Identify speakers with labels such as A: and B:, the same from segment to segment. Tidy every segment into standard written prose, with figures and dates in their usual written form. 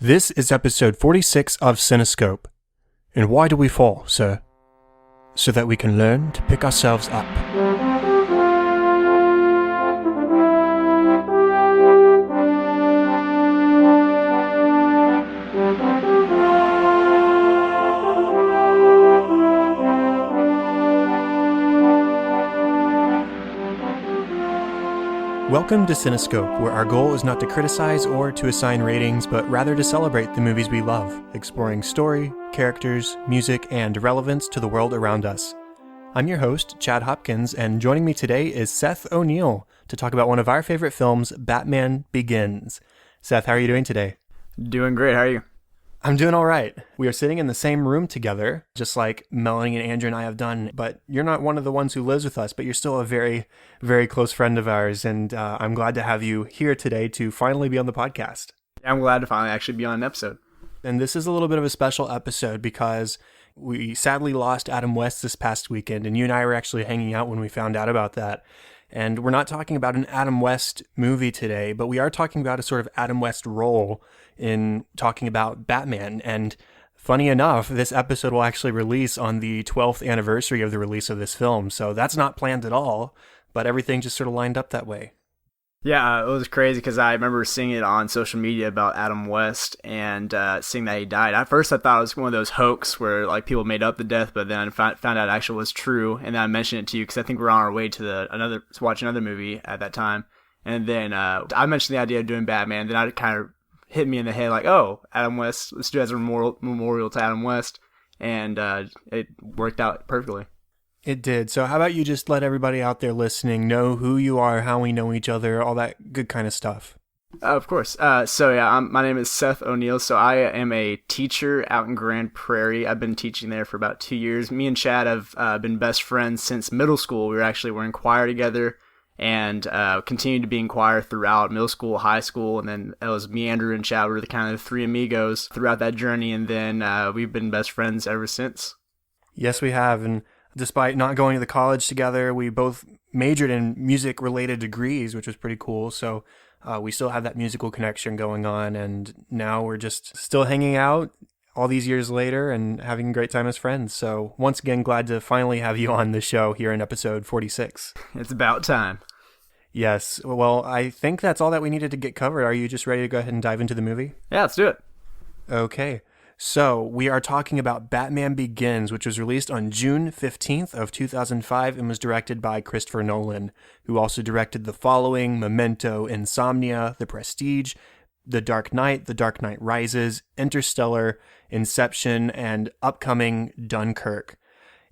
A: This is episode 46 of Cinescope. And why do we fall, sir? So that we can learn to pick ourselves up. Welcome to Cinescope, where our goal is not to criticize or to assign ratings, but rather to celebrate the movies we love, exploring story, characters, music, and relevance to the world around us. I'm your host, Chad Hopkins, and joining me today is Seth O'Neal to talk about one of our favorite films, Batman Begins. Seth, how are you doing today?
B: Doing great. How are you?
A: I'm doing all right. We are sitting in the same room together, just like Melanie and Andrew and I have done, but you're not one of the ones who lives with us, but you're still a very, very close friend of ours, and I'm glad to have you here today to finally be on the podcast.
B: I'm glad to finally actually be on an episode.
A: And this is a little bit of a special episode because we sadly lost Adam West this past weekend, and you and I were actually hanging out when we found out about that. And we're not talking about an Adam West movie today, but we are talking about a sort of Adam West role in talking about Batman. And funny enough, this episode will actually release on the 12th anniversary of the release of this film. So that's not planned at all, but everything just sort of lined up that way.
B: Yeah, it was crazy because I remember seeing it on social media about Adam West and seeing that he died. At first, I thought it was one of those hoax where like people made up the death, but then I found out it actually was true. And then I mentioned it to you because I think we were on our way to watch another movie at that time. And then I mentioned the idea of doing Batman. Then it kind of hit me in the head like, oh, Adam West, let's do it as a memorial to Adam West. And it worked out perfectly.
A: It did. So how about you just let everybody out there listening know who you are, how we know each other, all that good kind of stuff.
B: Of course. My name is Seth O'Neal. So I am a teacher out in Grand Prairie. I've been teaching there for about 2 years. Me and Chad have been best friends since middle school. We were in choir together and continued to be in choir throughout middle school, high school. And then it was me, Andrew, and Chad were the kind of three amigos throughout that journey. And then we've been best friends ever since.
A: Yes, we have. And despite not going to the college together, we both majored in music-related degrees, which was pretty cool. So we still have that musical connection going on, and now we're just still hanging out all these years later and having a great time as friends. So once again, glad to finally have you on the show here in episode 46.
B: It's about time.
A: Yes. Well, I think that's all that we needed to get covered. Are you just ready to go ahead and dive into the movie?
B: Yeah, let's do it.
A: Okay. So, we are talking about Batman Begins, which was released on June 15th of 2005 and was directed by Christopher Nolan, who also directed the following: Memento, Insomnia, The Prestige, The Dark Knight Rises, Interstellar, Inception, and upcoming Dunkirk.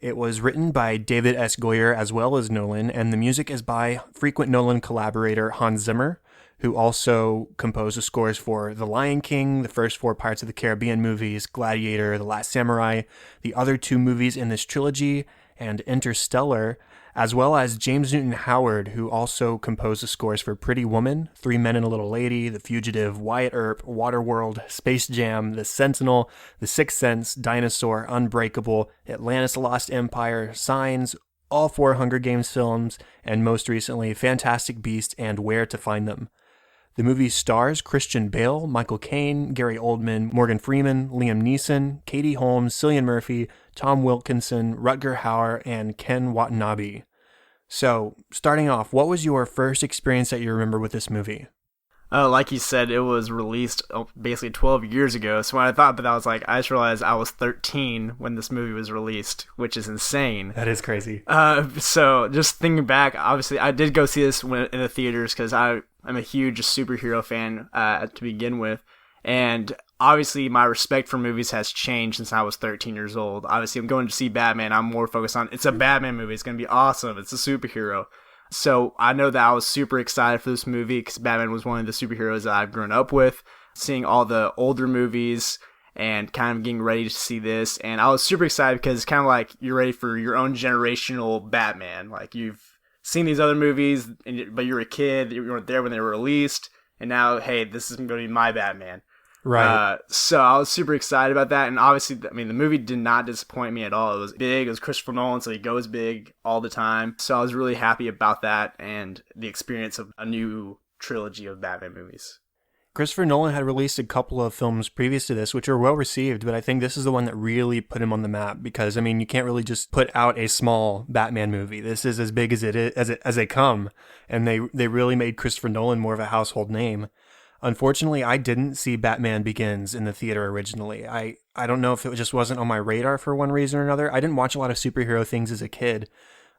A: It was written by David S. Goyer as well as Nolan, and the music is by frequent Nolan collaborator Hans Zimmer, who also composed the scores for The Lion King, the first 4 Pirates of the Caribbean movies, Gladiator, The Last Samurai, the other 2 movies in this trilogy, and Interstellar, as well as James Newton Howard, who also composed the scores for Pretty Woman, 3 Men and a Little Lady, The Fugitive, Wyatt Earp, Waterworld, Space Jam, The Sentinel, The Sixth Sense, Dinosaur, Unbreakable, Atlantis: The Lost Empire, Signs, all 4 Hunger Games films, and most recently, Fantastic Beasts and Where to Find Them. The movie stars Christian Bale, Michael Caine, Gary Oldman, Morgan Freeman, Liam Neeson, Katie Holmes, Cillian Murphy, Tom Wilkinson, Rutger Hauer, and Ken Watanabe. So, starting off, what was your first experience that you remember with this movie?
B: Like you said, it was released basically 12 years ago. So when I thought that, I just realized I was 13 when this movie was released, which is insane.
A: That is crazy.
B: So just thinking back, obviously I did go see this in the theaters because I'm a huge superhero fan to begin with. And obviously my respect for movies has changed since I was 13 years old. Obviously I'm going to see Batman. I'm more focused on, it's a Batman movie. It's going to be awesome. It's a superhero. So I know that I was super excited for this movie because Batman was one of the superheroes that I've grown up with, seeing all the older movies and kind of getting ready to see this. And I was super excited because it's kind of like you're ready for your own generational Batman. Like you've seen these other movies, but you're a kid, you weren't there when they were released. And now, hey, this is going to be my Batman.
A: Right.
B: So I was super excited about that. And obviously, the movie did not disappoint me at all. It was big. It was Christopher Nolan, so he goes big all the time. So I was really happy about that and the experience of a new trilogy of Batman movies.
A: Christopher Nolan had released a couple of films previous to this, which were well received, but I think this is the one that really put him on the map because, I mean, you can't really just put out a small Batman movie. This is as big as as they come, and they really made Christopher Nolan more of a household name. Unfortunately, I didn't see Batman Begins in the theater originally. I don't know if it just wasn't on my radar for one reason or another. I didn't watch a lot of superhero things as a kid.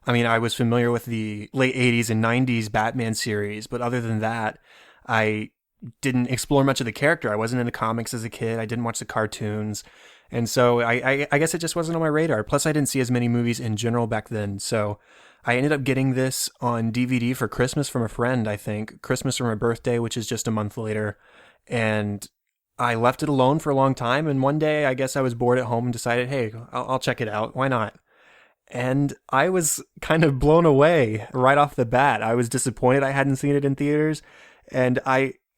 A: I mean, I was familiar with the late 80s and 90s Batman series, but other than that, I didn't explore much of the character. I wasn't into comics as a kid. I didn't watch the cartoons. And so I guess it just wasn't on my radar. Plus, I didn't see as many movies in general back then. So I ended up getting this on DVD for Christmas from a friend, I think. Christmas or my birthday, which is just a month later. And I left it alone for a long time. And one day, I guess I was bored at home and decided, hey, I'll check it out. Why not? And I was kind of blown away right off the bat. I was disappointed I hadn't seen it in theaters. And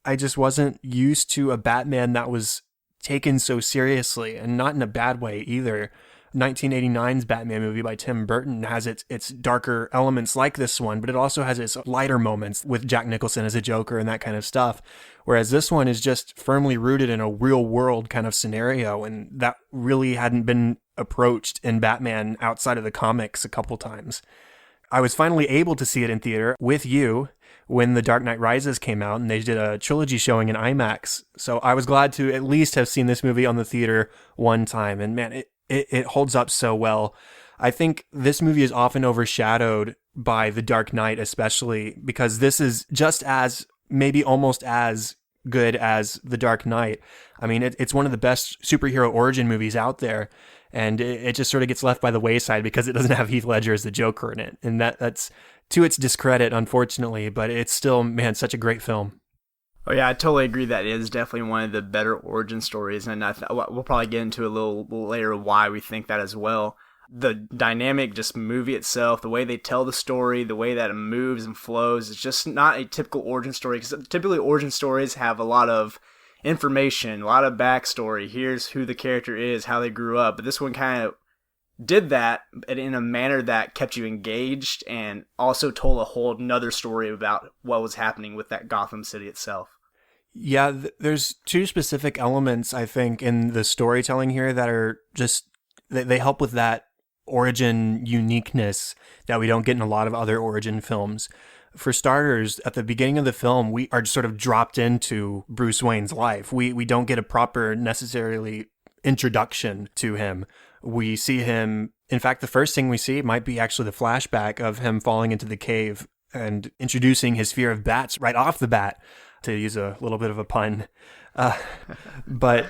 A: I just wasn't used to a Batman that was taken so seriously, and not in a bad way either. 1989's Batman movie by Tim Burton has its darker elements like this one, but it also has its lighter moments with Jack Nicholson as a Joker and that kind of stuff. Whereas this one is just firmly rooted in a real world kind of scenario, and that really hadn't been approached in Batman outside of the comics a couple times. I was finally able to see it in theater with you when The Dark Knight Rises came out, and they did a trilogy showing in IMAX. So I was glad to at least have seen this movie on the theater one time. And man, it holds up so well. I think this movie is often overshadowed by The Dark Knight, especially because this is just as, maybe almost as good as The Dark Knight. I mean, it's one of the best superhero origin movies out there. And it just sort of gets left by the wayside because it doesn't have Heath Ledger as the Joker in it. And that's to its discredit, unfortunately, but it's still, man, such a great film.
B: Oh yeah, I totally agree that it is definitely one of the better origin stories, and we'll probably get into a little later why we think that as well. The dynamic, just movie itself, the way they tell the story, the way that it moves and flows, it's just not a typical origin story, because typically origin stories have a lot of information, a lot of backstory. Here's who the character is, how they grew up, but this one kind of did that in a manner that kept you engaged and also told a whole another story about what was happening with that Gotham City itself.
A: Yeah, there's two specific elements, I think, in the storytelling here that are just, they help with that origin uniqueness that we don't get in a lot of other origin films. For starters, at the beginning of the film, we are sort of dropped into Bruce Wayne's life. We don't get a proper, necessarily, introduction to him. We see him, in fact, the first thing we see might be actually the flashback of him falling into the cave and introducing his fear of bats right off the bat, to use a little bit of a pun. But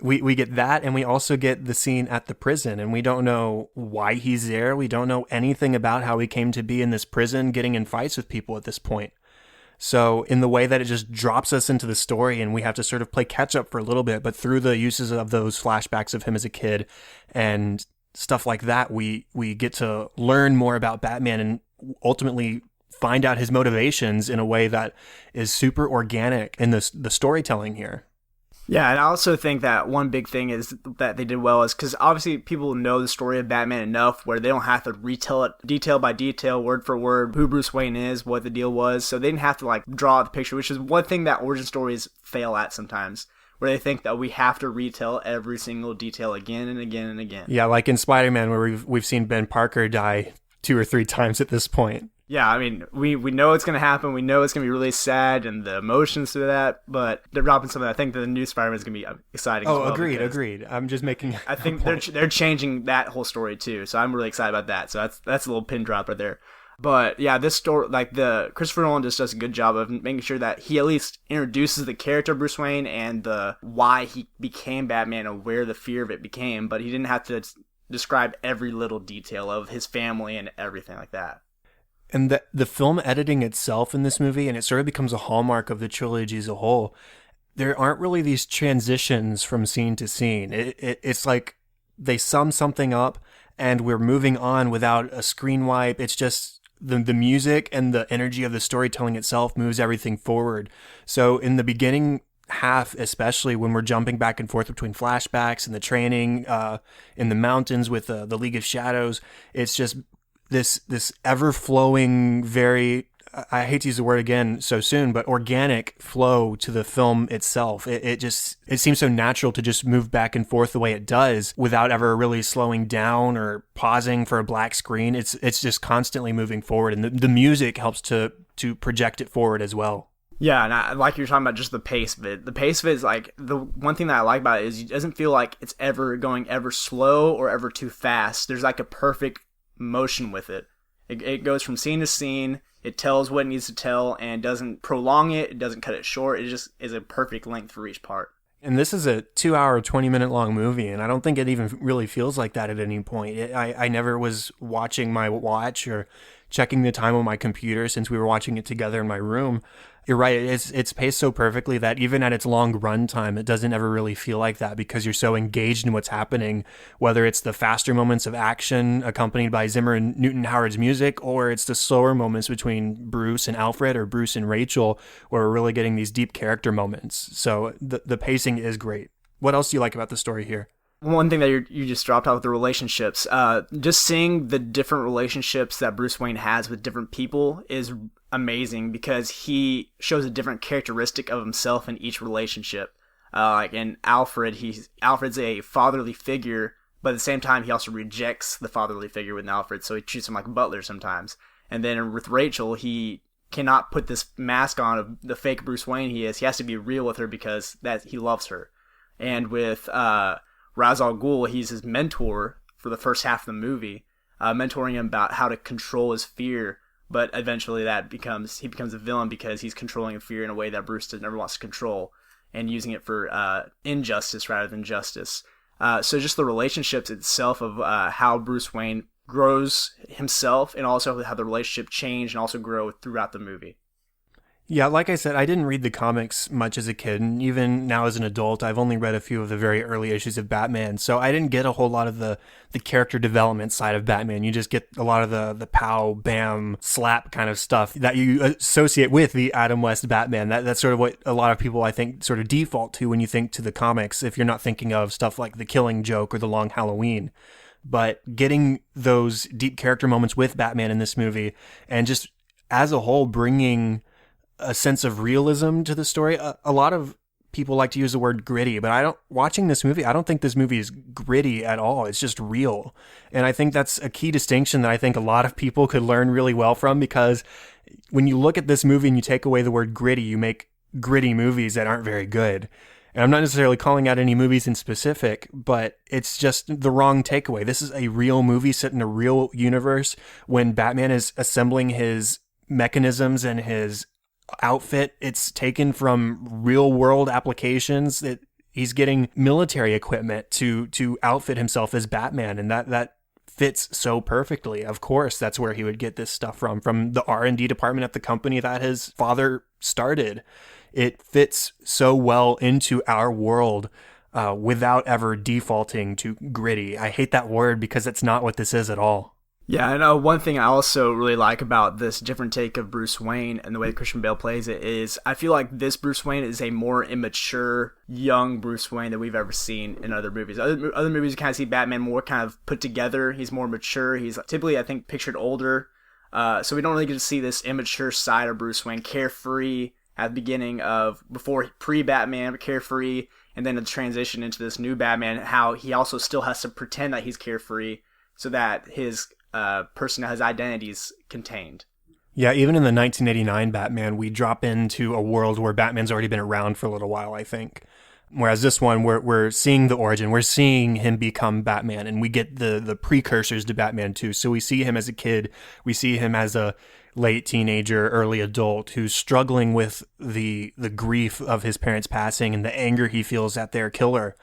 A: we get that, and we also get the scene at the prison, and we don't know why he's there. We don't know anything about how he came to be in this prison getting in fights with people at this point. So in the way that it just drops us into the story and we have to sort of play catch up for a little bit, but through the uses of those flashbacks of him as a kid and stuff like that, we get to learn more about Batman and ultimately find out his motivations in a way that is super organic in the storytelling here.
B: Yeah, and I also think that one big thing is that they did well is because obviously people know the story of Batman enough where they don't have to retell it detail by detail, word for word, who Bruce Wayne is, what the deal was. So they didn't have to like draw out the picture, which is one thing that origin stories fail at sometimes, where they think that we have to retell every single detail again and again and again.
A: Yeah, like in Spider-Man where we've seen Ben Parker die 2 or 3 times at this point.
B: Yeah, I mean, we know it's going to happen. We know it's going to be really sad and the emotions to that, but they're dropping something. I think that the new Spider-Man is going to be exciting as well.
A: Oh, agreed. I'm just making
B: I think they're changing that whole story too, so I'm really excited about that. So that's a little pin drop right there. But yeah, this story, like the Christopher Nolan just does a good job of making sure that he at least introduces the character of Bruce Wayne and the why he became Batman and where the fear of it became, but he didn't have to describe every little detail of his family and everything like that.
A: And the film editing itself in this movie, and it sort of becomes a hallmark of the trilogy as a whole, there aren't really these transitions from scene to scene. It's like they sum something up and we're moving on without a screen wipe. It's just the music and the energy of the storytelling itself moves everything forward. So in the beginning half, especially when we're jumping back and forth between flashbacks and the training in the mountains with the League of Shadows, it's just this ever-flowing, very I hate to use the word again so soon, but organic flow to the film itself. It seems so natural to just move back and forth the way it does without ever really slowing down or pausing for a black screen. It's just constantly moving forward, and the music helps to project it forward as well.
B: Yeah, and like you're talking about just the pace of it. The pace of it is like, the one thing that I like about it is it doesn't feel like it's ever going ever slow or ever too fast. There's like a perfect motion with it. It goes from scene to scene. It tells what it needs to tell and doesn't prolong it. It doesn't cut it short. It just is a perfect length for each part.
A: And this is a 2-hour, 20-minute long movie, and I don't think it even really feels like that at any point. I never was watching my watch or checking the time on my computer since we were watching it together in my room. You're right, it's paced so perfectly that even at its long run time, it doesn't ever really feel like that because you're so engaged in what's happening, whether it's the faster moments of action accompanied by Zimmer and Newton Howard's music, or it's the slower moments between Bruce and Alfred or Bruce and Rachel, where we're really getting these deep character moments. So the pacing is great. What else do you like about the story here?
B: One thing that you just dropped out with the relationships, just seeing the different relationships that Bruce Wayne has with different people is amazing because he shows a different characteristic of himself in each relationship. Like in Alfred's a fatherly figure, but at the same time he also rejects the fatherly figure with Alfred, so he treats him like a butler sometimes. And then with Rachel, he cannot put this mask on of the fake Bruce Wayne he is. He has to be real with her because that he loves her. And with Ra's al Ghul, he's his mentor for the first half of the movie, mentoring him about how to control his fear, but eventually he becomes a villain because he's controlling fear in a way that Bruce never wants to control and using it for injustice rather than justice. So just the relationships itself of how Bruce Wayne grows himself and also how the relationship change and also grow throughout the movie.
A: Yeah, like I said, I didn't read the comics much as a kid, and even now as an adult, I've only read a few of the very early issues of Batman, so I didn't get a whole lot of the character development side of Batman. You just get a lot of the pow, bam, slap kind of stuff that you associate with the Adam West Batman. That's sort of what a lot of people, I think, sort of default to when you think to the comics, if you're not thinking of stuff like The Killing Joke or The Long Halloween. But getting those deep character moments with Batman in this movie, and just as a whole bringing a sense of realism to the story. A lot of people like to use the word gritty, but watching this movie, I don't think this movie is gritty at all. It's just real. And I think that's a key distinction that I think a lot of people could learn really well from, because when you look at this movie and you take away the word gritty, you make gritty movies that aren't very good. And I'm not necessarily calling out any movies in specific, but it's just the wrong takeaway. This is a real movie set in a real universe when Batman is assembling his mechanisms and his outfit. It's taken from real world applications. That he's getting military equipment to outfit himself as Batman, and that fits so perfectly. Of course, that's where he would get this stuff from the R&D department at the company that his father started. It fits so well into our world without ever defaulting to gritty. I hate that word because it's not what this is at all.
B: Yeah, I know one thing I also really like about this different take of Bruce Wayne and the way that Christian Bale plays it is I feel like this Bruce Wayne is a more immature, young Bruce Wayne that we've ever seen in other movies. Other movies you kind of see Batman more kind of put together. He's more mature. He's typically, I think, pictured older. So we don't really get to see this immature side of Bruce Wayne, carefree at the beginning of, before pre-Batman, carefree, and then the transition into this new Batman, how he also still has to pretend that he's carefree so that his his identity is contained.
A: Yeah, even in the 1989 Batman, we drop into a world where Batman's already been around for a little while, I think. Whereas this one, we're seeing the origin. We're seeing him become Batman, and we get the precursors to Batman too. So we see him as a kid. We see him as a late teenager, early adult who's struggling with the grief of his parents passing and the anger he feels at their killer.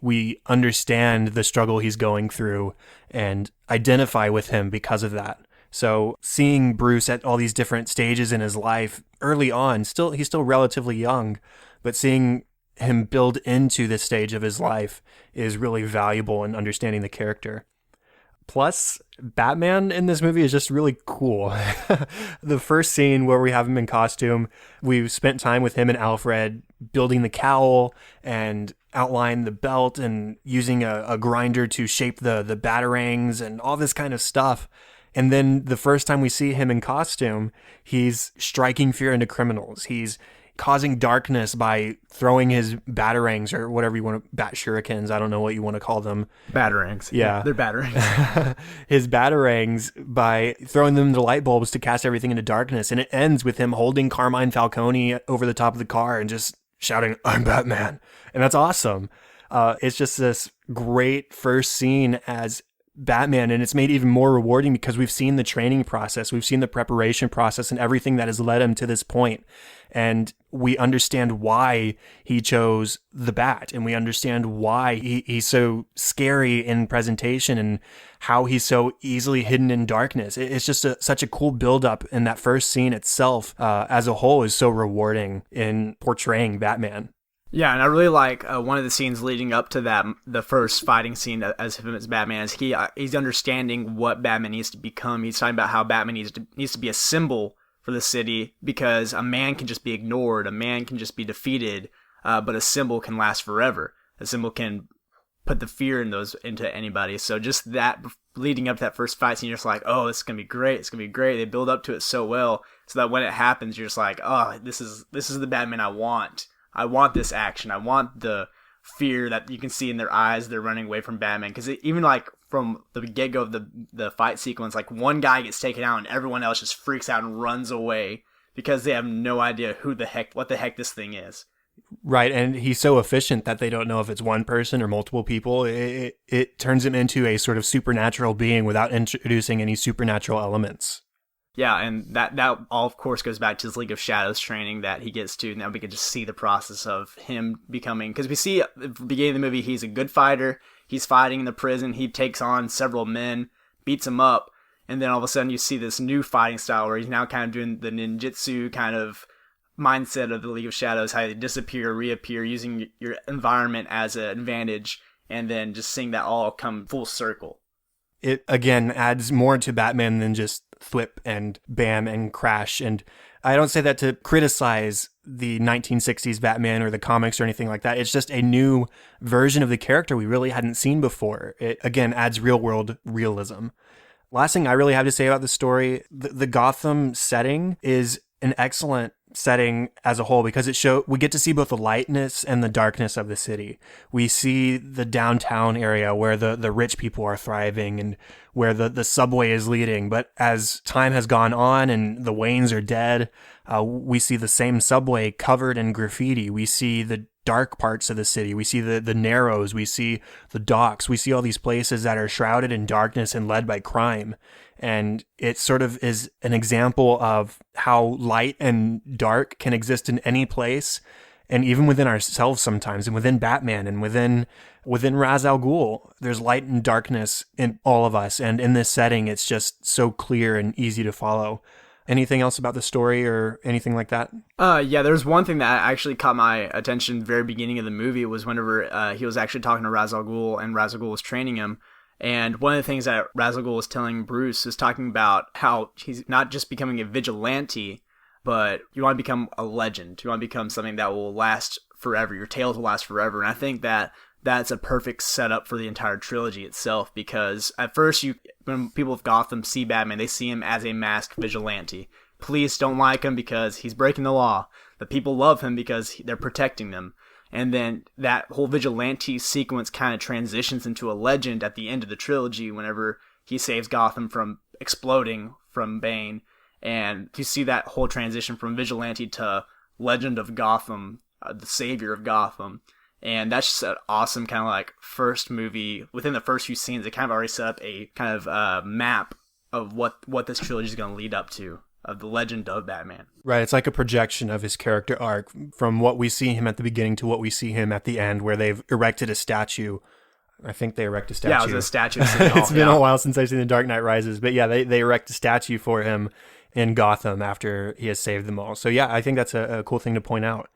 A: We understand the struggle he's going through and identify with him because of that. So seeing Bruce at all these different stages in his life early on, he's still relatively young, but seeing him build into this stage of his life is really valuable in understanding the character. Plus, Batman in this movie is just really cool. The first scene where we have him in costume, we've spent time with him and Alfred building the cowl and outline the belt and using a grinder to shape the batarangs and all this kind of stuff. And then the first time we see him in costume, he's striking fear into criminals. He's causing darkness by throwing his batarangs, or whatever you want to, bat shurikens, I don't know what you want to call them.
B: Batarangs.
A: Yeah.
B: They're batarangs.
A: His batarangs by throwing them into light bulbs to cast everything into darkness. And it ends with him holding Carmine Falcone over the top of the car and just shouting, "I'm Batman." And that's awesome. It's just this great first scene as Batman, and it's made even more rewarding because we've seen the training process, we've seen the preparation process and everything that has led him to this point. And we understand why he chose the bat, and we understand why he's so scary in presentation and how he's so easily hidden in darkness. It's just such a cool buildup, and that first scene itself as a whole is so rewarding in portraying Batman.
B: Yeah, and I really like one of the scenes leading up to that, the first fighting scene as him as Batman, is he's understanding what Batman needs to become. He's talking about how Batman needs to be a symbol for the city, because a man can just be ignored, a man can just be defeated, but a symbol can last forever. A symbol can put the fear into anybody. So just that leading up to that first fight scene, you're just like, oh, this is gonna be great. It's gonna be great. They build up to it so well, so that when it happens, you're just like, oh, this is the Batman I want. I want this action. I want the fear that you can see in their eyes. They're running away from Batman. Because even like from the get-go of the fight sequence, like one guy gets taken out and everyone else just freaks out and runs away because they have no idea what the heck this thing is.
A: Right, and he's so efficient that they don't know if it's one person or multiple people. It turns him into a sort of supernatural being without introducing any supernatural elements.
B: Yeah, and that all, of course, goes back to his League of Shadows training that he gets to. Now we can just see the process of him becoming... Because we see at the beginning of the movie, he's a good fighter. He's fighting in the prison. He takes on several men, beats them up. And then all of a sudden you see this new fighting style where he's now kind of doing the ninjutsu kind of mindset of the League of Shadows, how they disappear, reappear, using your environment as an advantage, and then just seeing that all come full circle.
A: It, again, adds more to Batman than just thwip and bam and crash. And I don't say that to criticize the 1960s Batman or the comics or anything like that. It's just a new version of the character we really hadn't seen before. It, again, adds real-world realism. Last thing I really have to say about the story, the Gotham setting is an excellent setting as a whole, because we get to see both the lightness and the darkness of the city. We see the downtown area where the rich people are thriving and where the subway is leading. But as time has gone on and the Waynes are dead, we see the same subway covered in graffiti. We see the dark parts of the city. We see the Narrows. We see the docks. We see all these places that are shrouded in darkness and led by crime. And it sort of is an example of how light and dark can exist in any place, and even within ourselves sometimes, and within Batman, and within Ra's al Ghul. There's light and darkness in all of us, and in this setting, it's just so clear and easy to follow. Anything else about the story or anything like that?
B: Yeah, there's one thing that actually caught my attention at the very beginning of the movie was whenever he was actually talking to Ra's al Ghul, and Ra's al Ghul was training him. And one of the things that Ra's al Ghul was telling Bruce is talking about how he's not just becoming a vigilante, but you want to become a legend. You want to become something that will last forever. Your tales will last forever. And I think that that's a perfect setup for the entire trilogy itself, because at first, when people of Gotham see Batman, they see him as a masked vigilante. Police don't like him because he's breaking the law. The people love him because they're protecting them. And then that whole vigilante sequence kind of transitions into a legend at the end of the trilogy whenever he saves Gotham from exploding from Bane. And you see that whole transition from vigilante to legend of Gotham, the savior of Gotham. And that's just an awesome kind of like first movie. Within the first few scenes, it kind of already set up a kind of map of what this trilogy is going to lead up to, of the legend of Batman.
A: Right, it's like a projection of his character arc from what we see him at the beginning to what we see him at the end, where they've erected a statue. I think they erect a statue.
B: Yeah, it was a statue.
A: It's been a while since I've seen The Dark Knight Rises, but yeah, they erect a statue for him in Gotham after he has saved them all. So yeah, I think that's a cool thing to point out.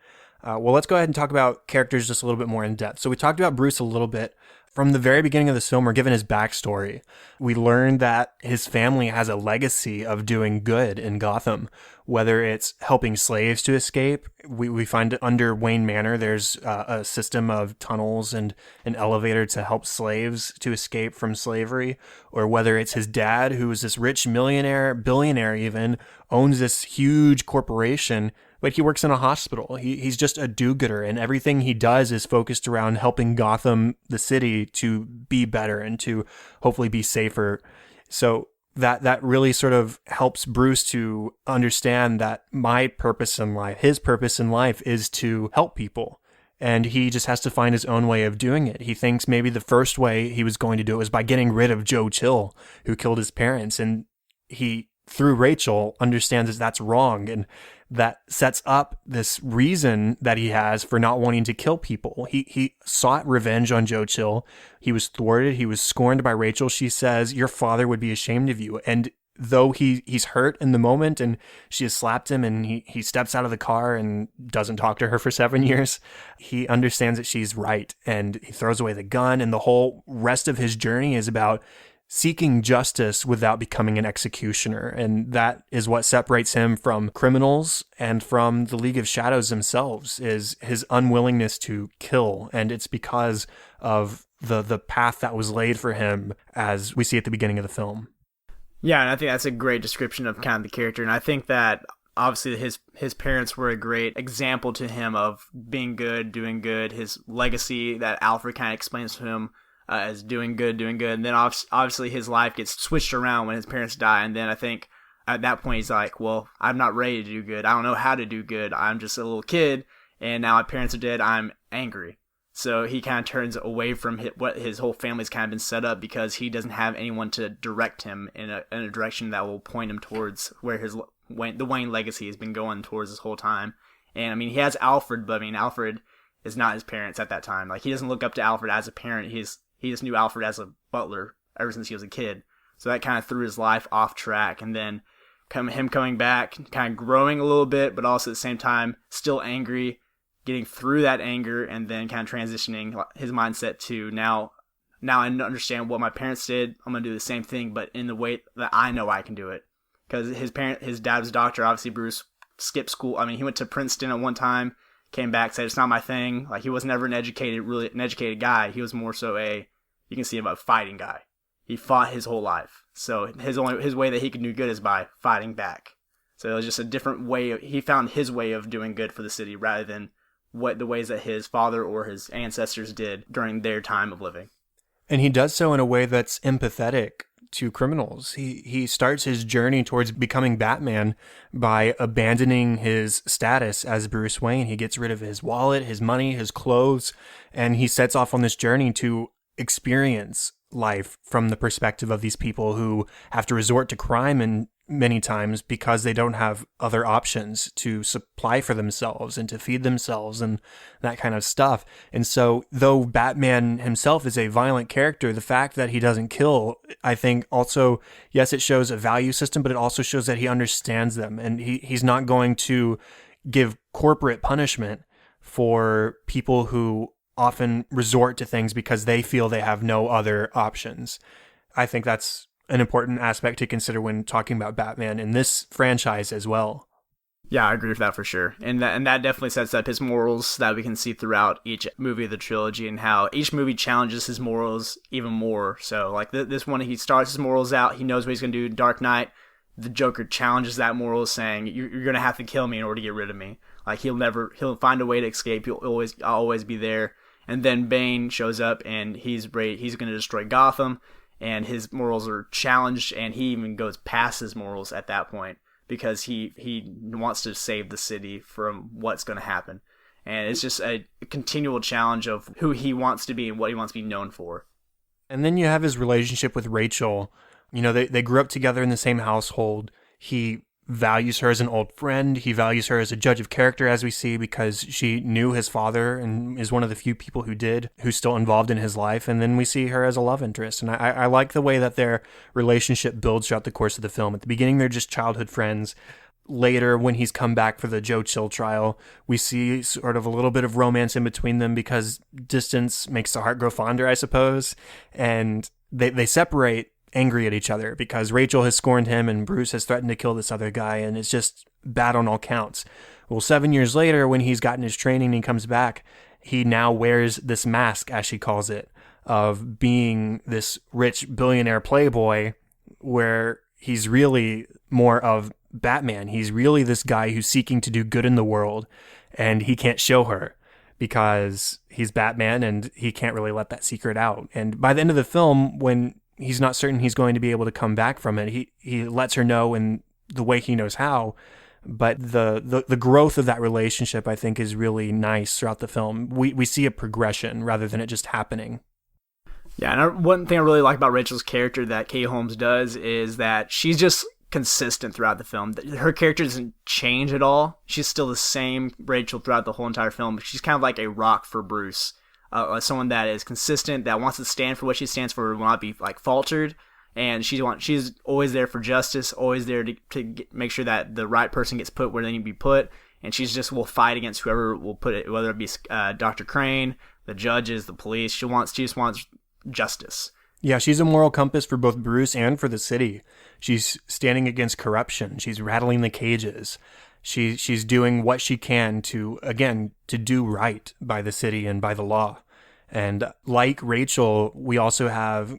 A: Well, let's go ahead and talk about characters just a little bit more in depth. So we talked about Bruce a little bit. From the very beginning of this film, we're given his backstory. We learn that his family has a legacy of doing good in Gotham, whether it's helping slaves to escape. We find under Wayne Manor, there's a system of tunnels and an elevator to help slaves to escape from slavery, or whether it's his dad, who is this rich millionaire, billionaire even, owns this huge corporation, but he works in a hospital. He's just a do-gooder, and everything he does is focused around helping Gotham, the city, to be better and to hopefully be safer. So that really sort of helps Bruce to understand that my purpose in life, his purpose in life, is to help people. And he just has to find his own way of doing it. He thinks maybe the first way he was going to do it was by getting rid of Joe Chill, who killed his parents. And he, through Rachel, understands that that's wrong. And that sets up this reason that he has for not wanting to kill people. He sought revenge on Joe Chill. He was thwarted. He was scorned by Rachel. She says, "Your father would be ashamed of you." And though he's hurt in the moment and she has slapped him and he steps out of the car and doesn't talk to her for 7 years, he understands that she's right and he throws away the gun. And the whole rest of his journey is about seeking justice without becoming an executioner. And that is what separates him from criminals and from the League of Shadows themselves, is his unwillingness to kill. And it's because of the path that was laid for him, as we see at the beginning of the film.
B: Yeah, and I think that's a great description of kind of the character. And I think that obviously his parents were a great example to him of being good, doing good. His legacy that Alfred kind of explains to him as doing good. And then obviously his life gets switched around when his parents die. And then I think at that point he's like, well, I'm not ready to do good. I don't know how to do good. I'm just a little kid. And now my parents are dead. I'm angry. So he kind of turns away from what his whole family's kind of been set up, because he doesn't have anyone to direct him in a direction that will point him towards where the Wayne legacy has been going towards this whole time. And I mean, he has Alfred, but I mean, Alfred is not his parents at that time. Like, he doesn't look up to Alfred as a parent. He just knew Alfred as a butler ever since he was a kid. So that kind of threw his life off track. And then him coming back, kind of growing a little bit, but also at the same time still angry, getting through that anger, and then kind of transitioning his mindset to now I understand what my parents did. I'm going to do the same thing, but in the way that I know I can do it. Because his dad was a doctor. Obviously, Bruce skipped school. I mean, he went to Princeton at one time, came back, said it's not my thing. Like, he was never an educated guy. He was more so you can see him, a fighting guy. He fought his whole life. So his way that he could do good is by fighting back. So it was just a different way. He found his way of doing good for the city rather than the ways that his father or his ancestors did during their time of living.
A: And he does so in a way that's empathetic to criminals. He starts his journey towards becoming Batman by abandoning his status as Bruce Wayne. He gets rid of his wallet, his money, his clothes, and he sets off on this journey to experience life from the perspective of these people who have to resort to crime and many times because they don't have other options to supply for themselves and to feed themselves and that kind of stuff. And so though Batman himself is a violent character, the fact that he doesn't kill, I think also, yes, it shows a value system, but it also shows that he understands them, and he's not going to give corporate punishment for people who often resort to things because they feel they have no other options. I think that's an important aspect to consider when talking about Batman in this franchise as well.
B: Yeah, I agree with that for sure. And that definitely sets up his morals that we can see throughout each movie of the trilogy, and how each movie challenges his morals even more. So like this one, he starts his morals out. He knows what he's going to do. Dark Knight, the Joker challenges that moral, saying, you're going to have to kill me in order to get rid of me. Like, he'll find a way to escape. I'll always be there. And then Bane shows up, and he's going to destroy Gotham, and his morals are challenged, and he even goes past his morals at that point because he wants to save the city from what's going to happen. And it's just a continual challenge of who he wants to be and what he wants to be known for.
A: And then you have his relationship with Rachel. You know, they grew up together in the same household. He values her as an old friend. He values her as a judge of character, as we see, because she knew his father and is one of the few people who's still involved in his life. And then we see her as a love interest. And I like the way that their relationship builds throughout the course of the film. At the beginning, they're just childhood friends. later when he's come back for the Joe Chill trial, we see sort of a little bit of romance in between them because distance makes the heart grow fonder, I suppose. And they separate angry at each other because Rachel has scorned him and Bruce has threatened to kill this other guy, and it's just bad on all counts. Well, 7 years later, when he's gotten his training and he comes back, he now wears this mask, as she calls it, of being this rich billionaire playboy, where he's really more of Batman. He's really this guy who's seeking to do good in the world, and he can't show her because he's Batman and he can't really let that secret out. And by the end of the film, when he's not certain he's going to be able to come back from it, he lets her know in the way he knows how. But the growth of that relationship, I think, is really nice throughout the film. We see a progression rather than it just happening.
B: Yeah, and one thing I really like about Rachel's character that Katie Holmes does is that she's just consistent throughout the film. Her character doesn't change at all. She's still the same Rachel throughout the whole entire film. She's kind of like a rock for Bruce. Someone that is consistent, that wants to stand for what she stands for, will not be like faltered. And she's always there for justice, always there to make sure that the right person gets put where they need to be put. And she's just will fight against whoever will put it, whether it be Dr. Crane, the judges, the police. She just wants justice.
A: Yeah, she's a moral compass for both Bruce and for the city. She's standing against corruption. She's rattling the cages. She's doing what she can to do right by the city and by the law. And like Rachel, we also have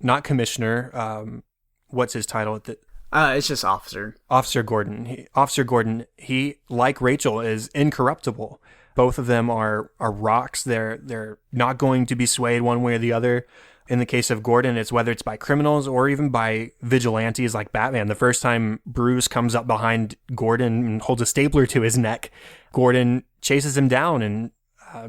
A: not commissioner. What's his title?
B: It's just officer.
A: Officer Gordon. Officer Gordon. He, like Rachel, is incorruptible. Both of them are rocks. They're not going to be swayed one way or the other. In the case of Gordon, it's whether it's by criminals or even by vigilantes like Batman. The first time Bruce comes up behind Gordon and holds a stapler to his neck, Gordon chases him down and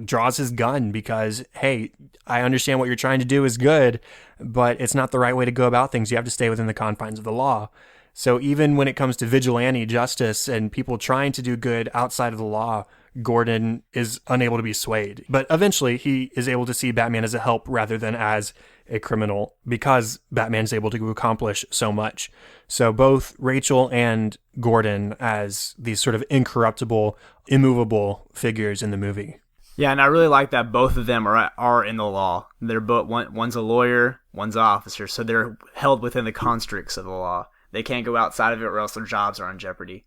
A: draws his gun because, hey, I understand what you're trying to do is good, but it's not the right way to go about things. You have to stay within the confines of the law. So even when it comes to vigilante justice and people trying to do good outside of the law, Gordon is unable to be swayed. But eventually he is able to see Batman as a help rather than as a criminal because Batman's able to accomplish so much. So both Rachel and Gordon as these sort of incorruptible, immovable figures in the movie.
B: Yeah, and I really like that both of them are in the law. They're both one's a lawyer, one's an officer, so they're held within the constricts of the law. They can't go outside of it or else their jobs are in jeopardy.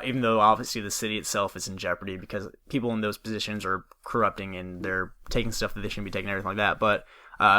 B: Even though obviously the city itself is in jeopardy because people in those positions are corrupting and they're taking stuff that they shouldn't be taking, everything like that. But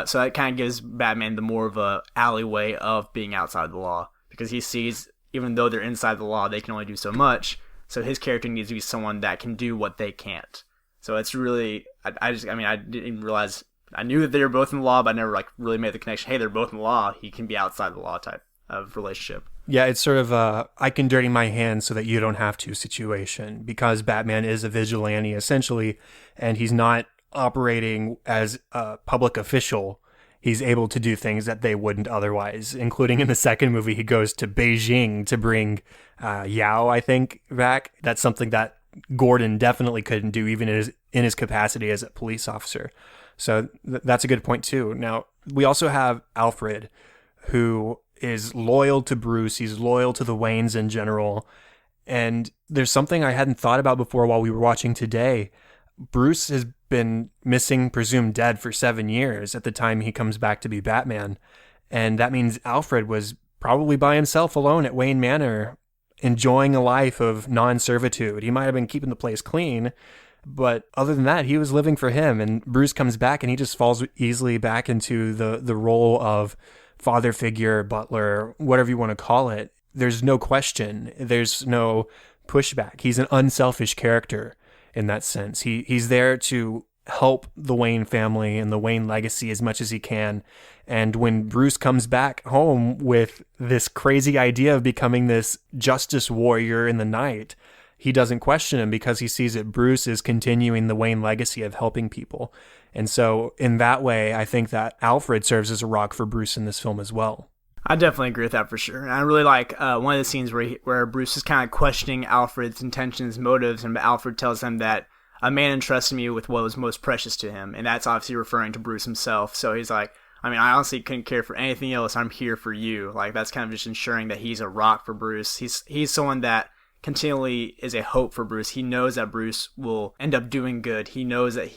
B: so that kind of gives Batman the more of a alleyway of being outside the law because he sees even though they're inside the law, they can only do so much. So his character needs to be someone that can do what they can't. So it's really, I didn't even realize, I knew that they were both in the law, but I never really made the connection. Hey, they're both in the law. He can be outside the law type of relationship.
A: Yeah, it's sort of a I can dirty my hands so that you don't have to situation because Batman is a vigilante essentially, and he's not operating as a public official. He's able to do things that they wouldn't otherwise, including in the second movie, he goes to Beijing to bring Yao, I think, back. That's something that Gordon definitely couldn't do even in his capacity as a police officer. So that's a good point too. Now, we also have Alfred, who is loyal to Bruce. He's loyal to the Waynes in general. And there's something I hadn't thought about before while we were watching today. Bruce has been missing, presumed dead for 7 years at the time he comes back to be Batman. And that means Alfred was probably by himself alone at Wayne Manor, enjoying a life of non-servitude. He might have been keeping the place clean, but other than that, he was living for him. And Bruce comes back and he just falls easily back into the role of father figure, butler, whatever you want to call it. There's no question. There's no pushback. He's an unselfish character in that sense. He's there to help the Wayne family and the Wayne legacy as much as he can. And when Bruce comes back home with this crazy idea of becoming this justice warrior in the night, he doesn't question him because he sees that Bruce is continuing the Wayne legacy of helping people. And so in that way, I think that Alfred serves as a rock for Bruce in this film as well.
B: I definitely agree with that for sure. And I really like one of the scenes where Bruce is kind of questioning Alfred's intentions, motives, and Alfred tells him that a man entrusted me with what was most precious to him. And that's obviously referring to Bruce himself. So he's like, I mean, I honestly couldn't care for anything else. I'm here for you. Like, that's kind of just ensuring that he's a rock for Bruce. He's someone that continually is a hope for Bruce. He knows that Bruce will end up doing good. He knows that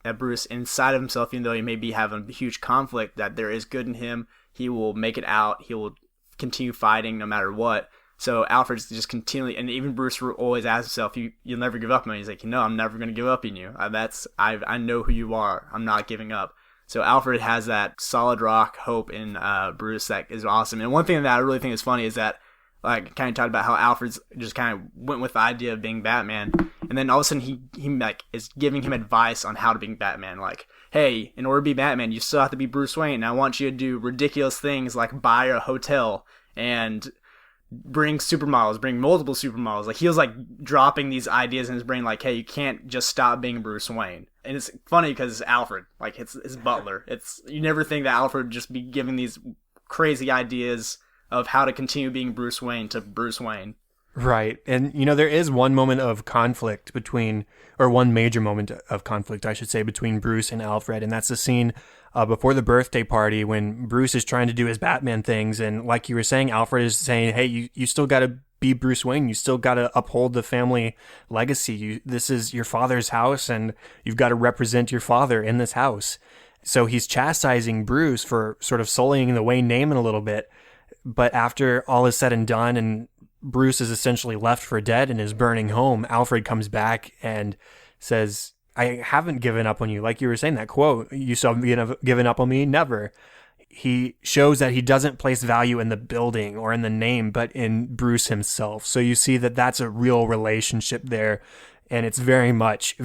B: that Bruce inside of himself, even though he may be having a huge conflict, that there is good in him. He will make it out. He will continue fighting no matter what. So Alfred's just continually, and even Bruce always asks himself, "You'll never give up on me." He's like, "No, I'm never going to give up on you. I know who you are. I'm not giving up." So Alfred has that solid rock hope in Bruce that is awesome. And one thing that I really think is funny is that, like, kind of talked about how Alfred's just kind of went with the idea of being Batman, and then all of a sudden he like is giving him advice on how to be Batman. Like, hey, in order to be Batman, you still have to be Bruce Wayne. And I want you to do ridiculous things like buy a hotel and bring supermodels, bring multiple supermodels. Like, he was like dropping these ideas in his brain, like, hey, you can't just stop being Bruce Wayne. And it's funny because Alfred, like, it's his butler. You never think that Alfred would just be giving these crazy ideas of how to continue being Bruce Wayne to Bruce Wayne.
A: Right. And, there is one moment of conflict one major moment of conflict, I should say, between Bruce and Alfred. And that's the scene before the birthday party when Bruce is trying to do his Batman things. And like you were saying, Alfred is saying, hey, you still got to be Bruce Wayne. You still got to uphold the family legacy. This is your father's house, and you've got to represent your father in this house. So he's chastising Bruce for sort of sullying the Wayne name in a little bit. But after all is said and done, and Bruce is essentially left for dead in his burning home, Alfred comes back and says, I haven't given up on you. Like you were saying, that quote, you still haven't given up on me? Never. He shows that he doesn't place value in the building or in the name, but in Bruce himself. So you see that that's a real relationship there. And it's very much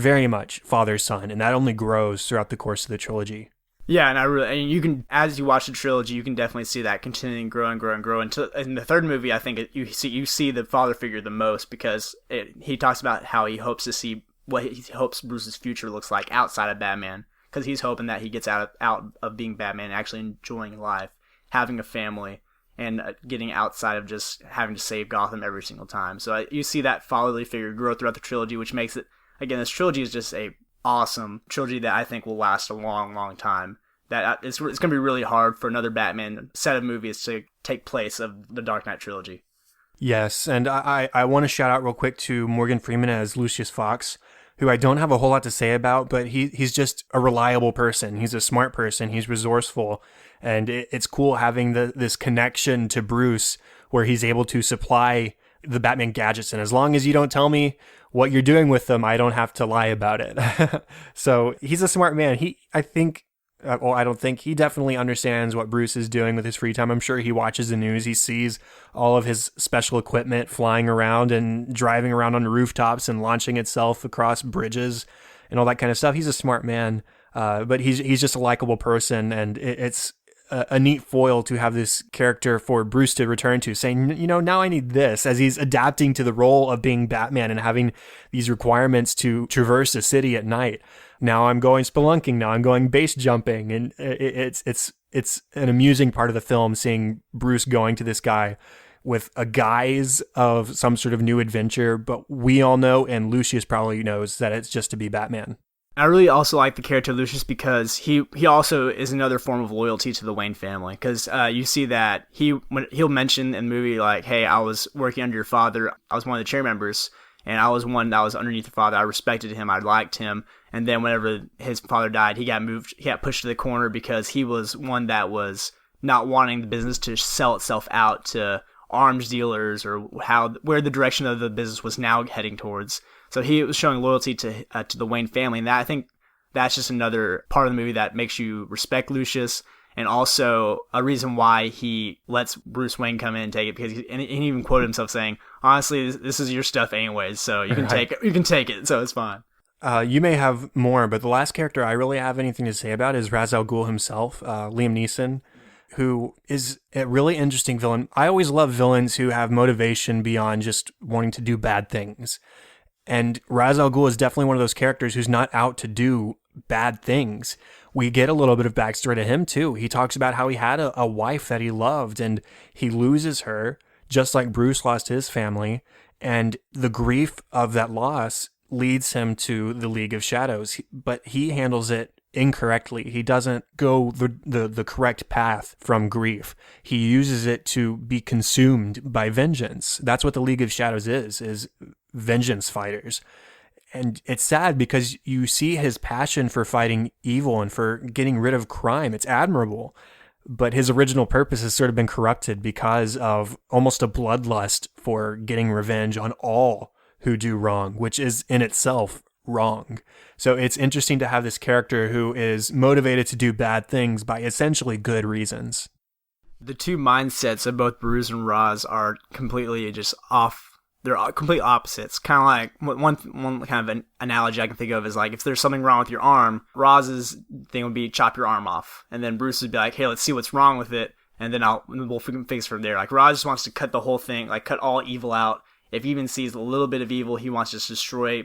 A: father-son. And that only grows throughout the course of the trilogy.
B: Yeah, and you can, as you watch the trilogy, you can definitely see that continuing grow until in the third movie. I think you see the father figure the most, because he talks about how he hopes to see what he hopes Bruce's future looks like outside of Batman, because he's hoping that he gets out of being Batman, actually enjoying life, having a family, and getting outside of just having to save Gotham every single time. So you see that fatherly figure grow throughout the trilogy, which makes it, again, this trilogy is just a awesome trilogy that I think will last a long, long time. That it's going to be really hard for another Batman set of movies to take place of the Dark Knight trilogy.
A: Yes, and I want to shout out real quick to Morgan Freeman as Lucius Fox, who I don't have a whole lot to say about, but he's just a reliable person. He's a smart person. He's resourceful, and it's cool having this connection to Bruce where he's able to supply the Batman gadgets, and as long as you don't tell me what you're doing with them, I don't have to lie about it. So he's a smart man. He definitely understands what Bruce is doing with his free time. I'm sure he watches the news. He sees all of his special equipment flying around and driving around on rooftops and launching itself across bridges and all that kind of stuff. He's a smart man, but he's just a likable person, and it's a neat foil to have this character for Bruce to return to, saying, now I need this, as he's adapting to the role of being Batman and having these requirements to traverse a city at night. Now I'm going spelunking. Now I'm going base jumping, and it's an amusing part of the film, seeing Bruce going to this guy with a guise of some sort of new adventure. But we all know, and Lucius probably knows, that it's just to be Batman.
B: I really also like the character Lucius because he also is another form of loyalty to the Wayne family, because you see that he'll mention in the movie, like, hey, I was working under your father, I was one of the chair members, and I was one that was underneath your father. I respected him, I liked him, and then whenever his father died, he got pushed to the corner because he was one that was not wanting the business to sell itself out to arms dealers, or where the direction of the business was now heading towards. So he was showing loyalty to the Wayne family, and I think that's just another part of the movie that makes you respect Lucius, and also a reason why he lets Bruce Wayne come in and take it, because he even quoted himself saying, "Honestly, this is your stuff anyways, so you can take it. You can take it, so it's fine."
A: You may have more, but the last character I really have anything to say about is Ra's al Ghul himself, Liam Neeson, who is a really interesting villain. I always love villains who have motivation beyond just wanting to do bad things. And Ra's al Ghul is definitely one of those characters who's not out to do bad things. We get a little bit of backstory to him, too. He talks about how he had a wife that he loved, and he loses her, just like Bruce lost his family. And the grief of that loss leads him to the League of Shadows. But he handles it incorrectly. He doesn't go the correct path from grief. He uses it to be consumed by vengeance. That's what the League of Shadows is vengeance fighters. And it's sad because you see his passion for fighting evil and for getting rid of crime. It's admirable. But his original purpose has sort of been corrupted because of almost a bloodlust for getting revenge on all who do wrong, which is in itself wrong. So it's interesting to have this character who is motivated to do bad things by essentially good reasons.
B: The two mindsets of both Bruce and Roz are completely just off. They're complete opposites. Kind of like one kind of an analogy I can think of is like if there's something wrong with your arm, Roz's thing would be chop your arm off, and then Bruce would be like, hey, let's see what's wrong with it, and then we'll fix from there. Like Roz just wants to cut the whole thing, like cut all evil out. If he even sees a little bit of evil, he wants to just destroy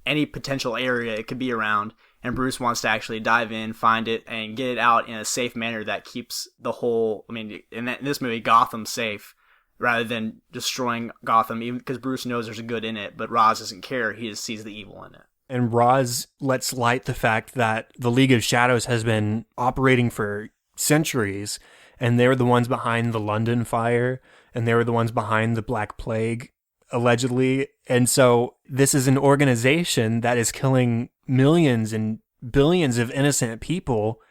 B: any potential area it could be around, and Bruce wants to actually dive in, find it, and get it out in a safe manner that keeps the whole, in this movie, Gotham safe, rather than destroying Gotham, even because Bruce knows there's a good in it, but Roz doesn't care, he just sees the evil in it.
A: And Roz lets light the fact that the League of Shadows has been operating for centuries, and they were the ones behind the London fire, and they were the ones behind the Black Plague, allegedly. And so this is an organization that is killing millions and billions of innocent people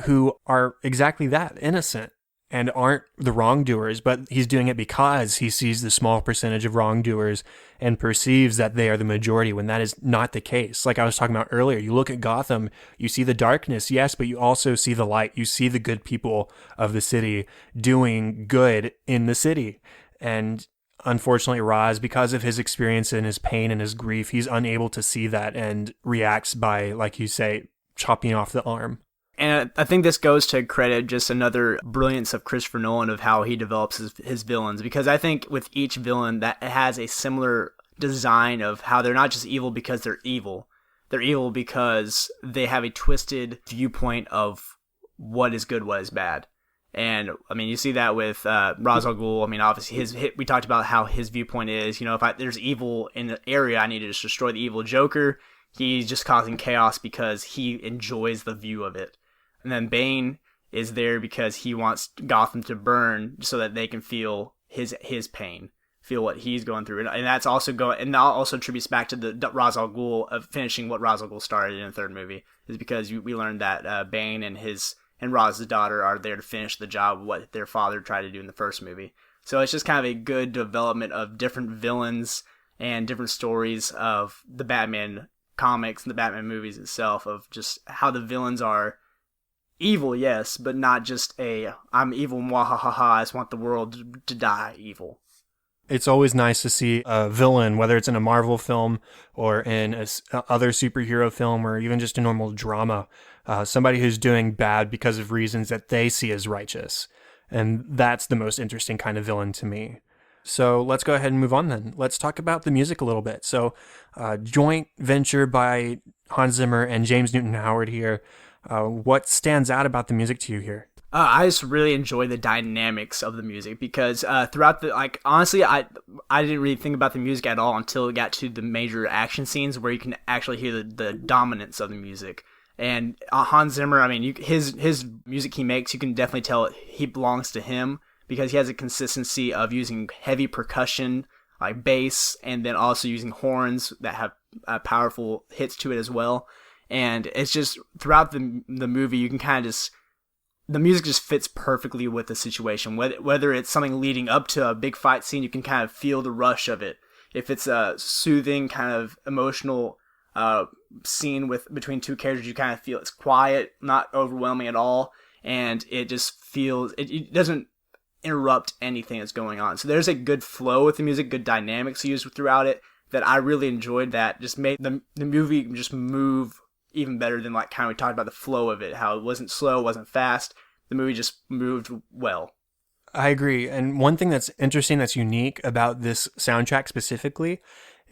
A: who are exactly that, innocent, and aren't the wrongdoers, but he's doing it because he sees the small percentage of wrongdoers and perceives that they are the majority when that is not the case. Like I was talking about earlier, you look at Gotham, you see the darkness, yes, but you also see the light. You see the good people of the city doing good in the city. And unfortunately, Roz, because of his experience and his pain and his grief, he's unable to see that and reacts by, like you say, chopping off the arm.
B: And I think this goes to credit just another brilliance of Christopher Nolan of how he develops his villains, because I think with each villain that has a similar design of how they're not just evil because they're evil. They're evil because they have a twisted viewpoint of what is good, what is bad. And you see that with Ra's al Ghul. Obviously, we talked about how his viewpoint is, if there's evil in the area, I need to just destroy the evil. Joker, he's just causing chaos because he enjoys the view of it. And then Bane is there because he wants Gotham to burn so that they can feel his pain, feel what he's going through. And that's also and that also attributes back to the Ra's al Ghul of finishing what Ra's al Ghul started in the third movie, is because we learned that Bane and Raz's daughter are there to finish the job of what their father tried to do in the first movie. So it's just kind of a good development of different villains and different stories of the Batman comics and the Batman movies itself, of just how the villains are evil, yes, but not just I'm evil, mwahaha, I just want the world to die evil.
A: It's always nice to see a villain, whether it's in a Marvel film or in a other superhero film or even just a normal drama, somebody who's doing bad because of reasons that they see as righteous. And that's the most interesting kind of villain to me. So let's go ahead and move on then. Let's talk about the music a little bit. So joint venture by Hans Zimmer and James Newton Howard here. What stands out about the music to you here?
B: I just really enjoy the dynamics of the music, because throughout honestly, I didn't really think about the music at all until it got to the major action scenes where you can actually hear the dominance of the music. And Hans Zimmer, his music he makes, you can definitely tell he belongs to him, because he has a consistency of using heavy percussion like bass, and then also using horns that have powerful hits to it as well. And it's just throughout the movie, you can kind of the music just fits perfectly with the situation. Whether it's something leading up to a big fight scene, you can kind of feel the rush of it. If it's a soothing kind of emotional scene between two characters, you kind of feel it's quiet, not overwhelming at all, and it just feels it doesn't interrupt anything that's going on. So there's a good flow with the music, good dynamics used throughout it that I really enjoyed. That just made the movie just move even better than like kind of we talked about the flow of it, how it wasn't slow, wasn't fast. The movie just moved well.
A: I agree. And one thing that's interesting, that's unique about this soundtrack specifically,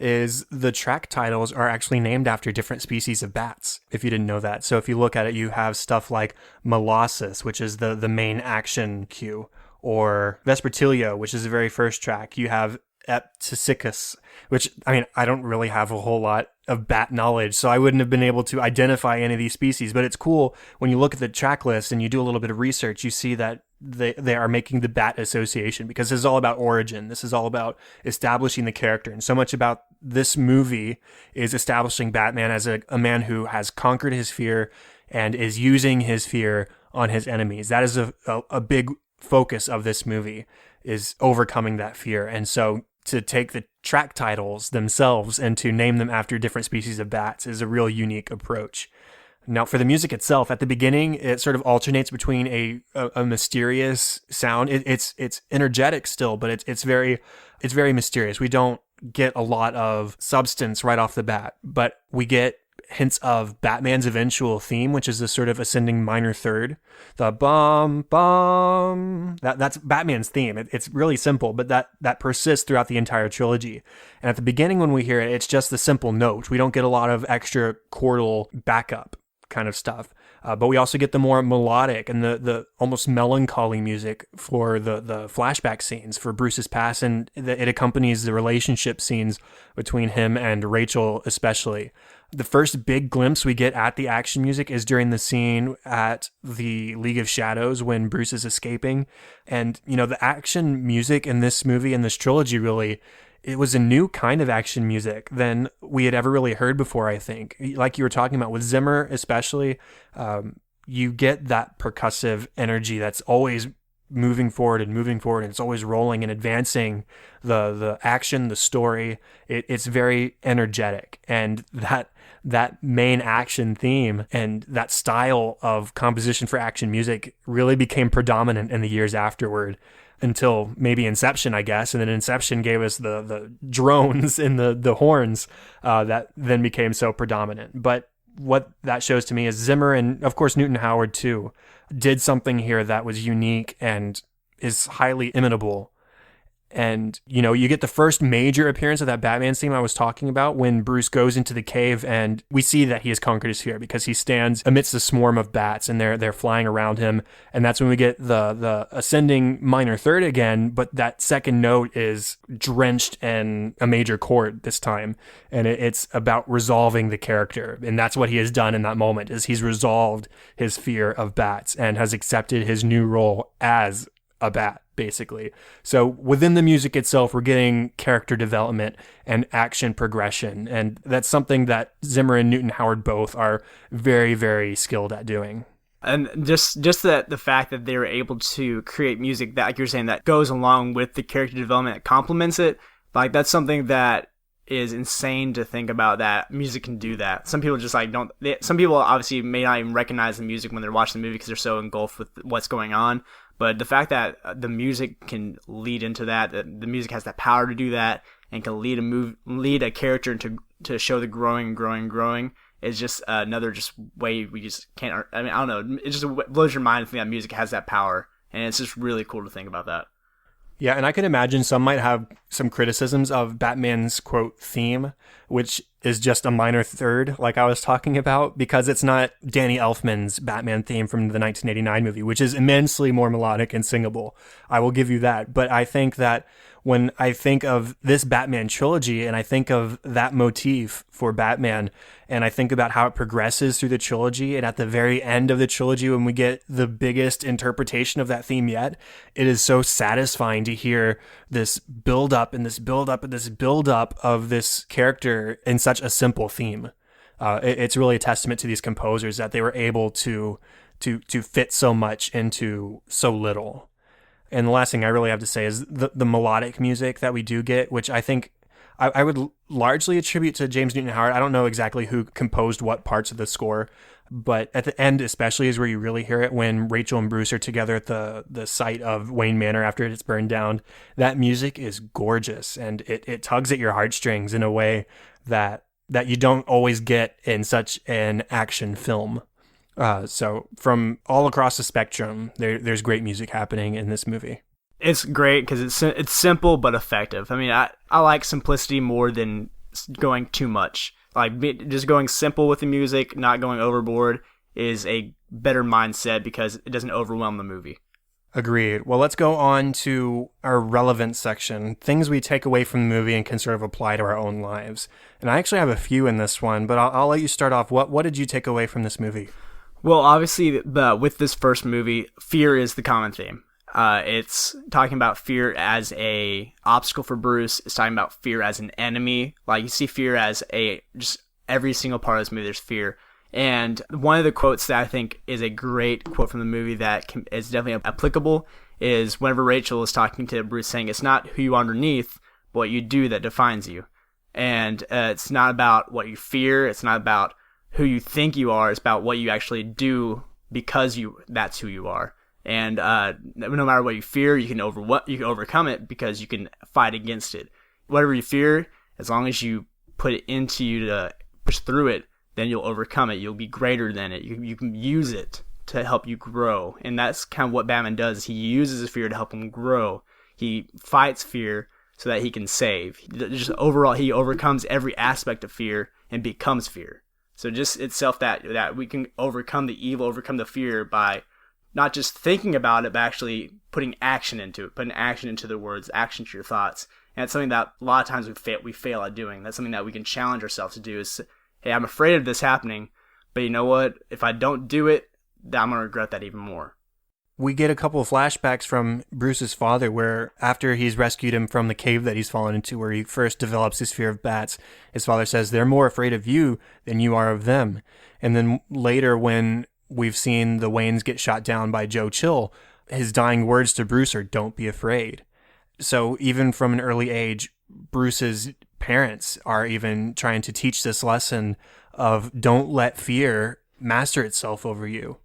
A: is the track titles are actually named after different species of bats, if you didn't know that. So if you look at it, you have stuff like Molossus, which is the main action cue, or Vespertilio, which is the very first track. You have Epticicus, which, I mean, I don't really have a whole lot of bat knowledge, so I wouldn't have been able to identify any of these species. But it's cool when you look at the track list and you do a little bit of research, you see that they are making the bat association, because this is all about origin. This is all about establishing the character. And so much about this movie is establishing Batman as a man who has conquered his fear and is using his fear on his enemies. That is a big focus of this movie, is overcoming that fear. And so to take the track titles themselves and to name them after different species of bats is a real unique approach. Now, for the music itself, at the beginning, it sort of alternates between a mysterious sound. It's energetic still, but it's very mysterious. We don't get a lot of substance right off the bat, but we get hints of Batman's eventual theme, which is this sort of ascending minor third. The bum bum. That's Batman's theme. It's really simple, but that persists throughout the entire trilogy. And at the beginning, when we hear it, it's just the simple note. We don't get a lot of extra chordal backup kind of stuff. But we also get the more melodic and the almost melancholy music for the flashback scenes for Bruce's past, and it accompanies the relationship scenes between him and Rachel especially. The first big glimpse we get at the action music is during the scene at the League of Shadows when Bruce is escaping. And, you know, the action music in this movie and this trilogy really, it was a new kind of action music than we had ever really heard before, I think. Like you were talking about with Zimmer especially, you get that percussive energy that's always moving forward, and it's always rolling and advancing the action, the story. It's very energetic, and that main action theme and that style of composition for action music really became predominant in the years afterward, until maybe Inception, I guess. And then Inception gave us the drones and the horns that then became so predominant. But what that shows to me is Zimmer, and of course Newton Howard too, did something here that was unique and is highly imitable. And, you know, you get the first major appearance of that Batman theme I was talking about when Bruce goes into the cave, and we see that he has conquered his fear because he stands amidst a swarm of bats and they're flying around him. And that's when we get the ascending minor third again, but that second note is drenched in a major chord this time. And it's about resolving the character. And that's what he has done in that moment, is he's resolved his fear of bats and has accepted his new role as a bat, basically. So within the music itself, we're getting character development and action progression. And that's something that Zimmer and Newton Howard both are very, very skilled at doing.
B: And just the fact that they were able to create music that, like you're saying, that goes along with the character development, that complements it, like that's something that is insane to think about, that music can do that. Some people just some people obviously may not even recognize the music when they're watching the movie because they're so engulfed with what's going on. But the fact that the music can lead into that the music has that power to do that, and can lead a character to show the growing, is just another just way we just can't. I mean, I don't know. It just blows your mind to think that music has that power, and it's just really cool to think about that.
A: Yeah, and I can imagine some might have some criticisms of Batman's, quote, theme, which is just a minor third, like I was talking about, because it's not Danny Elfman's Batman theme from the 1989 movie, which is immensely more melodic and singable. I will give you that. But I think that when I think of this Batman trilogy and I think of that motif for Batman, and I think about how it progresses through the trilogy, and at the very end of the trilogy when we get the biggest interpretation of that theme yet, it is so satisfying to hear this build up and this build up and this build up of this character in such a simple theme. It's really a testament to these composers that they were able to fit so much into so little. And the last thing I really have to say is the melodic music that we do get, which I think I would largely attribute to James Newton Howard. I don't know exactly who composed what parts of the score, but at the end especially is where you really hear it, when Rachel and Bruce are together at the site of Wayne Manor after it's burned down. That music is gorgeous, and it tugs at your heartstrings in a way that you don't always get in such an action film. So from all across the spectrum, there's great music happening in this movie.
B: It's great because it's simple but effective. I mean, I like simplicity more than going too much. Like just going simple with the music, not going overboard, is a better mindset because it doesn't overwhelm the movie.
A: Agreed. Well, let's go on to our relevant section, things we take away from the movie and can sort of apply to our own lives. And I actually have a few in this one, but I'll let you start off. What did you take away from this movie?
B: Well, obviously, with this first movie, fear is the common theme. It's talking about fear as a obstacle for Bruce. It's talking about fear as an enemy. Like, you see fear as just every single part of this movie, there's fear. And one of the quotes that I think is a great quote from the movie that is definitely applicable is whenever Rachel is talking to Bruce, saying, it's not who you are underneath, but what you do that defines you. And it's not about what you fear. It's not about who you think you are. It's about what you actually do because that's who you are. And no matter what you fear, you can overcome it because you can fight against it. Whatever you fear, as long as you put it into you to push through it, then you'll overcome it. You'll be greater than it. You can use it to help you grow. And that's kind of what Batman does. He uses his fear to help him grow. He fights fear so that he can save. Just overall, he overcomes every aspect of fear and becomes fear. So just itself that we can overcome the evil, overcome the fear by not just thinking about it, but actually putting action into it, putting action into the words, action to your thoughts. And it's something that a lot of times we fail at doing. That's something that we can challenge ourselves to do is, hey, I'm afraid of this happening, but you know what? If I don't do it, then I'm going to regret that even more.
A: We get a couple of flashbacks from Bruce's father where after he's rescued him from the cave that he's fallen into, where he first develops his fear of bats, his father says, they're more afraid of you than you are of them. And then later when we've seen the Waynes get shot down by Joe Chill, his dying words to Bruce are, don't be afraid. So even from an early age, Bruce's parents are even trying to teach this lesson of don't let fear master itself over you.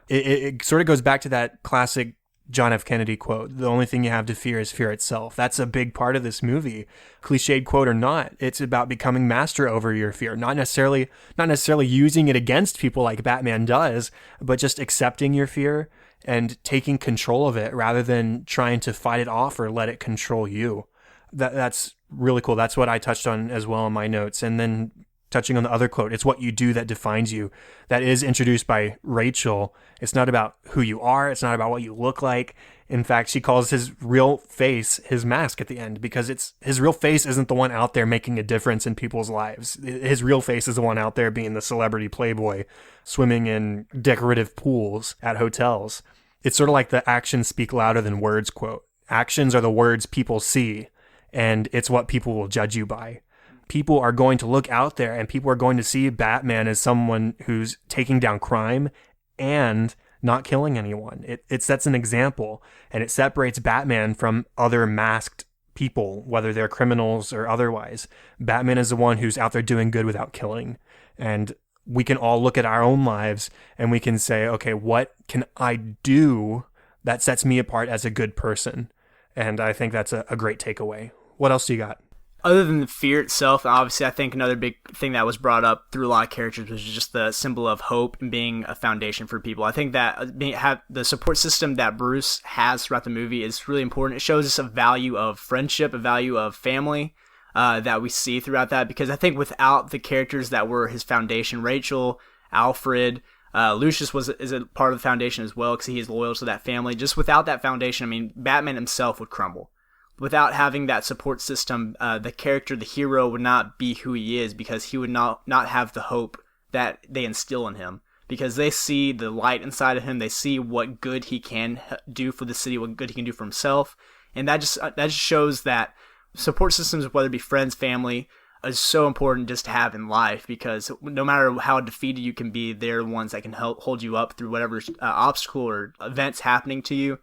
A: It sort of goes back to that classic John F. Kennedy quote, the only thing you have to fear is fear itself. That's a big part of this movie. Cliched quote or not, it's about becoming master over your fear, not necessarily using it against people like Batman does, but just accepting your fear and taking control of it rather than trying to fight it off or let it control you. That's really cool. That's what I touched on as well in my notes. And then touching on the other quote, it's what you do that defines you. That is introduced by Rachel. It's not about who you are. It's not about what you look like. In fact, she calls his real face his mask at the end because his real face isn't the one out there making a difference in people's lives. His real face is the one out there being the celebrity playboy, swimming in decorative pools at hotels. It's sort of like the actions speak louder than words quote. Actions are the words people see, and it's what people will judge you by. People are going to look out there and people are going to see Batman as someone who's taking down crime and not killing anyone. It sets an example and it separates Batman from other masked people, whether they're criminals or otherwise. Batman is the one who's out there doing good without killing. And we can all look at our own lives and we can say, okay, what can I do that sets me apart as a good person? And I think that's a great takeaway. What else do you got?
B: Other than the fear itself, obviously I think another big thing that was brought up through a lot of characters was just the symbol of hope and being a foundation for people. I think that the support system that Bruce has throughout the movie is really important. It shows us a value of friendship, a value of family that we see throughout that, because I think without the characters that were his foundation, Rachel, Alfred, Lucius is a part of the foundation as well because he is loyal to that family. Just without that foundation, I mean, Batman himself would crumble. Without having that support system, the character, the hero, would not be who he is because he would not have the hope that they instill in him. Because they see the light inside of him, they see what good he can do for the city, what good he can do for himself, and that just shows that support systems, whether it be friends, family, is so important just to have in life. Because no matter how defeated you can be, they're the ones that can help hold you up through whatever obstacle or events happening to you.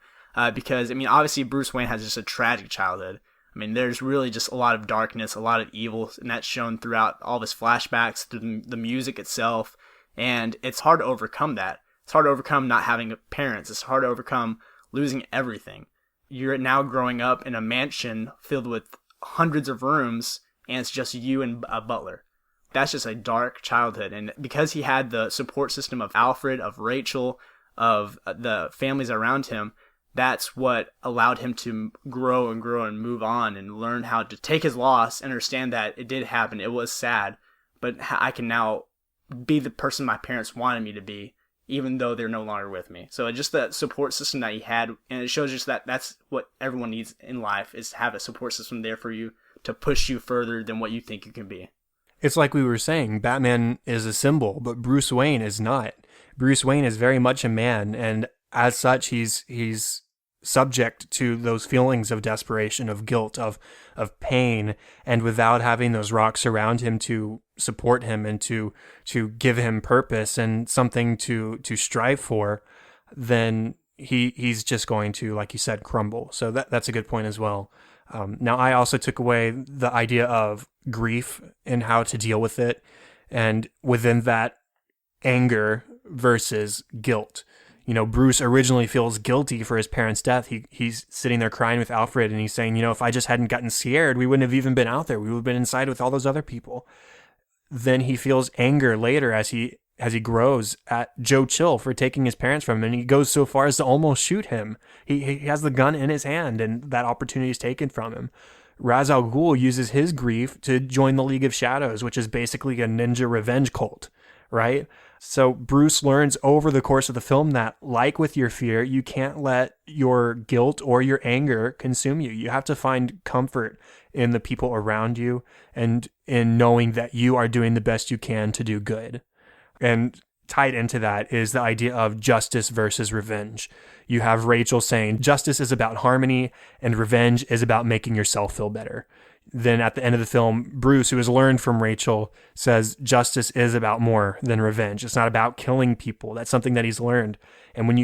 B: Because, I mean, obviously Bruce Wayne has just a tragic childhood. I mean, there's really just a lot of darkness, a lot of evil, and that's shown throughout all of his flashbacks, through the music itself, and it's hard to overcome that. It's hard to overcome not having parents. It's hard to overcome losing everything. You're now growing up in a mansion filled with hundreds of rooms, and it's just you and a butler. That's just a dark childhood, and because he had the support system of Alfred, of Rachel, of the families around him, that's what allowed him to grow and move on and learn how to take his loss and understand that it did happen. It was sad, but I can now be the person my parents wanted me to be even though they're no longer with me. So just the support system that he had, and it shows just that that's what everyone needs in life, is to have a support system there for you to push you further than what you think you can be.
A: It's like we were saying, Batman is a symbol, but Bruce Wayne is not. Bruce Wayne is very much a man, and as such, he's subject to those feelings of desperation, of guilt, of pain, and without having those rocks around him to support him and to give him purpose and something to strive for, then he's just going to, like you said, crumble. So that's a good point as well. Now, I also took away the idea of grief and how to deal with it, and within that, anger versus guilt. You know, Bruce originally feels guilty for his parents' death. He's sitting there crying with Alfred, and he's saying, you know, if I just hadn't gotten scared, we wouldn't have even been out there. We would have been inside with all those other people. Then he feels anger later as he grows at Joe Chill for taking his parents from him, and he goes so far as to almost shoot him. He has the gun in his hand, and that opportunity is taken from him. Ra's al Ghul uses his grief to join the League of Shadows, which is basically a ninja revenge cult, right? So Bruce learns over the course of the film that, like with your fear, you can't let your guilt or your anger consume you. You have to find comfort in the people around you and in knowing that you are doing the best you can to do good. And tied into that is the idea of justice versus revenge. You have Rachel saying justice is about harmony and revenge is about making yourself feel better. Then at the end of the film, Bruce, who has learned from Rachel, says justice is about more than revenge. It's not about killing people. That's something that he's learned. And when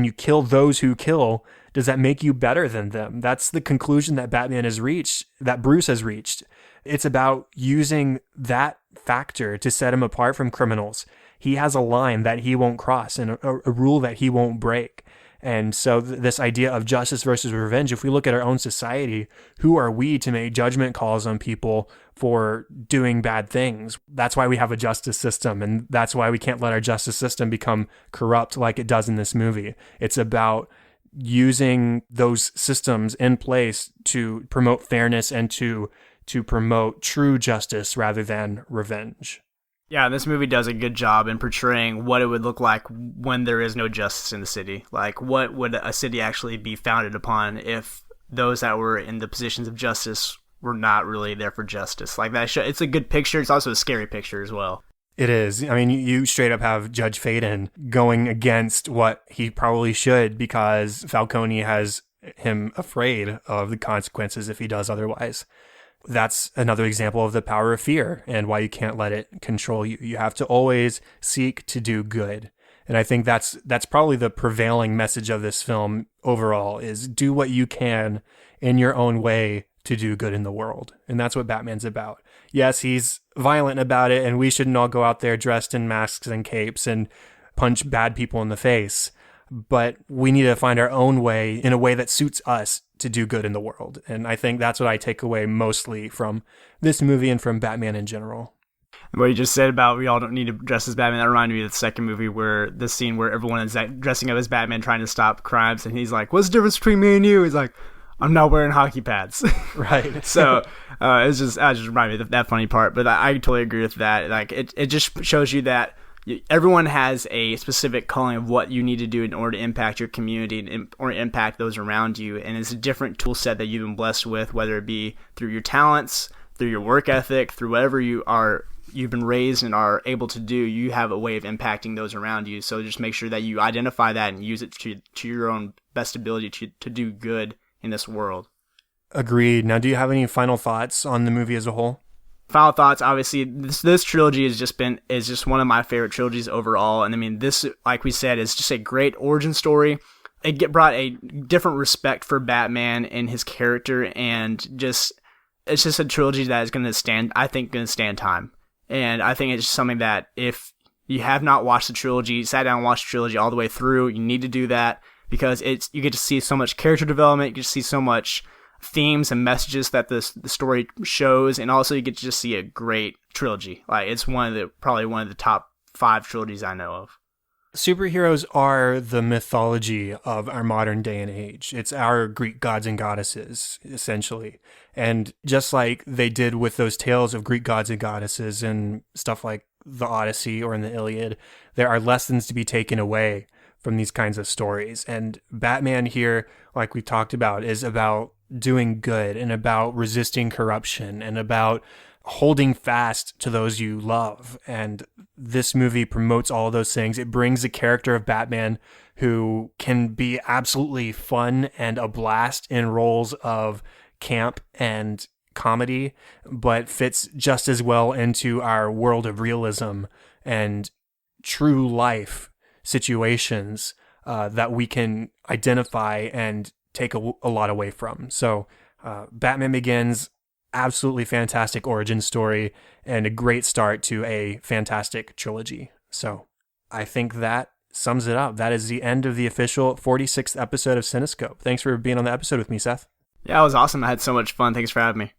A: you kill those who kill, does that make you better than them? That's the conclusion that Batman has reached, that Bruce has reached. It's about using that factor to set him apart from criminals. He has a line that he won't cross and a rule that he won't break. And so this idea of justice versus revenge, if we look at our own society, who are we to make judgment calls on people for doing bad things? That's why we have a justice system, and that's why we can't let our justice system become corrupt like it does in this movie. It's about using those systems in place to promote fairness and to promote true justice rather than revenge.
B: Yeah, this movie does a good job in portraying what it would look like when there is no justice in the city. Like, what would a city actually be founded upon if those that were in the positions of justice were not really there for justice? Like, it's a good picture. It's also a scary picture as well.
A: It is. I mean, you straight up have Judge Faden going against what he probably should because Falcone has him afraid of the consequences if he does otherwise. That's another example of the power of fear and why you can't let it control you. You have to always seek to do good. And I think that's probably the prevailing message of this film overall is do what you can in your own way to do good in the world. And that's what Batman's about. Yes, he's violent about it, and we shouldn't all go out there dressed in masks and capes and punch bad people in the face. But we need to find our own way in a way that suits us to do good in the world. And I think that's what I take away mostly from this movie and from Batman in general.
B: What you just said about we all don't need to dress as Batman, that reminded me of the second movie where the scene where everyone is dressing up as Batman trying to stop crimes, and he's like, what's the difference between me and you? He's like, I'm not wearing hockey pads.
A: Right.
B: So I just reminded me of that funny part, but I totally agree with that. Like it just shows you that everyone has a specific calling of what you need to do in order to impact your community or impact those around you. And it's a different tool set that you've been blessed with, whether it be through your talents, through your work ethic, through whatever you've been raised and are able to do. You have a way of impacting those around you. So just make sure that you identify that and use it to your own best ability to do good in this world.
A: Agreed. Now, do you have any final thoughts on the movie as a whole?
B: Final thoughts, obviously, this trilogy is just one of my favorite trilogies overall. And I mean, this, like we said, is just a great origin story. It brought a different respect for Batman and his character, and it's just a trilogy that is going to stand time. And I think it's just something that if you have not watched the trilogy, sat down and watched the trilogy all the way through, you need to do that because you get to see so much character development, you get to see so much themes and messages that the story shows, and also you get to just see a great trilogy. Like it's probably one of the top 5 trilogies I know of.
A: Superheroes are the mythology of our modern day and age. It's our Greek gods and goddesses, essentially. And just like they did with those tales of Greek gods and goddesses and stuff like the Odyssey or in the Iliad, there are lessons to be taken away from these kinds of stories. And Batman here, like we talked about, is about doing good and about resisting corruption and about holding fast to those you love. And this movie promotes all of those things. It brings a character of Batman who can be absolutely fun and a blast in roles of camp and comedy, but fits just as well into our world of realism and true life situations that we can identify and take a lot away from. So Batman Begins, absolutely fantastic origin story and a great start to a fantastic trilogy. So I think that sums it up. That is the end of the official 46th episode of Cinescope. Thanks for being on the episode with me, Seth.
B: Yeah, it was awesome. I had so much fun. Thanks for having me.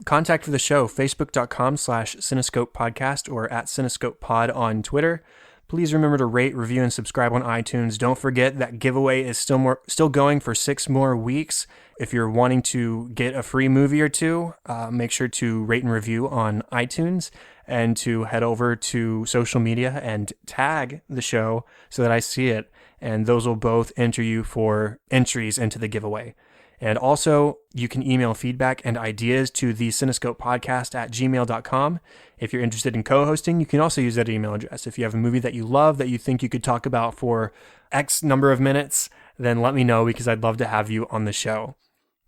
A: Contact for the show, facebook.com/Cinescope Podcast or at Cinescope Pod on Twitter. Please remember to rate, review, and subscribe on iTunes. Don't forget that giveaway is still going for 6 more weeks. If you're wanting to get a free movie or two, make sure to rate and review on iTunes and to head over to social media and tag the show so that I see it. And those will both enter you for entries into the giveaway. And also, you can email feedback and ideas to the Cinescope Podcast at gmail.com. If you're interested in co-hosting, you can also use that email address. If you have a movie that you love that you think you could talk about for X number of minutes, then let me know because I'd love to have you on the show.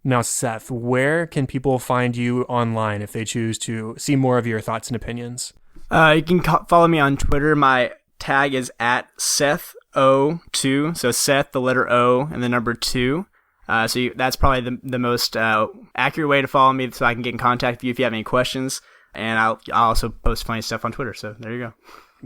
A: Now, Seth, where can people find you online if they choose to see more of your thoughts and opinions?
B: You can follow me on Twitter. My tag is at SethO2. So Seth, the letter O, and the number 2. That's probably the most accurate way to follow me so I can get in contact with you if you have any questions. And I'll also post funny stuff on Twitter. So there you go.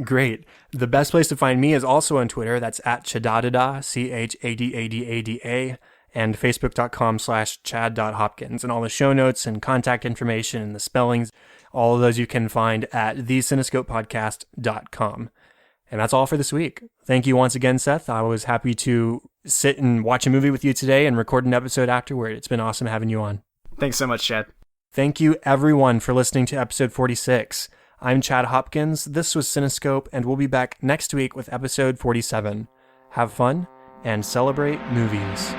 A: Great. The best place to find me is also on Twitter. That's at Chadadada, CHADADADA, and facebook.com/chad.hopkins. And all the show notes and contact information and the spellings, all of those you can find at thecinescopepodcast.com. And that's all for this week. Thank you once again, Seth. I was happy to sit and watch a movie with you today and record an episode afterward. It's been awesome having you on.
B: Thanks so much, Chad.
A: Thank you, everyone, for listening to episode 46. I'm Chad Hopkins. This was Cinescope, and we'll be back next week with episode 47. Have fun and celebrate movies.